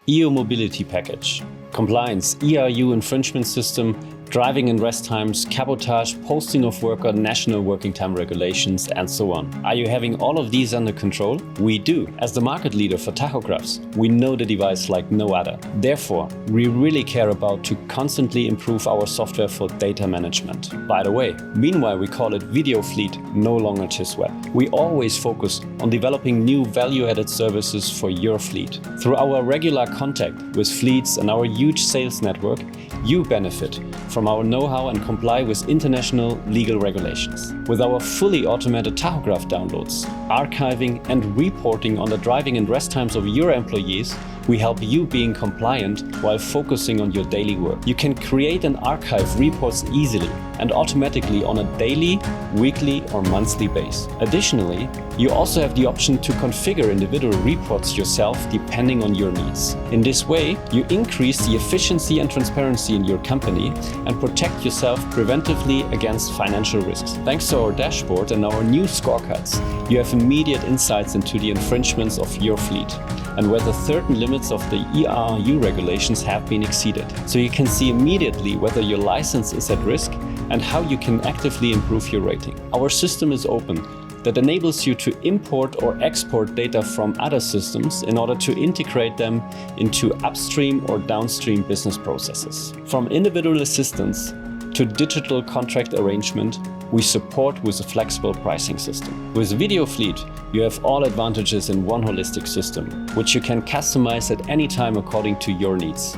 EU Mobility Package, compliance, ERU infringement system, driving and rest times, cabotage, posting of worker, national working time regulations, and so on. Are you having all of these under control? We do. As the market leader for tachographs, we know the device like no other. Therefore, we really care about to constantly improve our software for data management. By the way, meanwhile we call it VDO Fleet, no longer TISWeb. We always focus on developing new value-added services for your fleet. Through our regular contact with fleets and our huge sales network, you benefit from our know-how and comply with international legal regulations. With our fully automated tachograph downloads, archiving and reporting on the driving and rest times of your employees, we help you being compliant while focusing on your daily work. You can create and archive reports easily and automatically on a daily, weekly or monthly basis. Additionally, you also have the option to configure individual reports yourself depending on your needs. In this way, you increase the efficiency and transparency in your company and protect yourself preventively against financial risks. Thanks to our dashboard and our new scorecards, you have immediate insights into the infringements of your fleet and whether certain limits of the ERU regulations have been exceeded. So you can see immediately whether your license is at risk and how you can actively improve your rating. Our system is open that enables you to import or export data from other systems in order to integrate them into upstream or downstream business processes. From individual assistance to digital contract arrangement, we support with a flexible pricing system. With VDO Fleet, you have all advantages in one holistic system, which you can customize at any time according to your needs.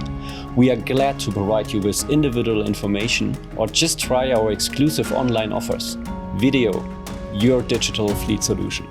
We are glad to provide you with individual information or just try our exclusive online offers. VDO, your digital fleet solution.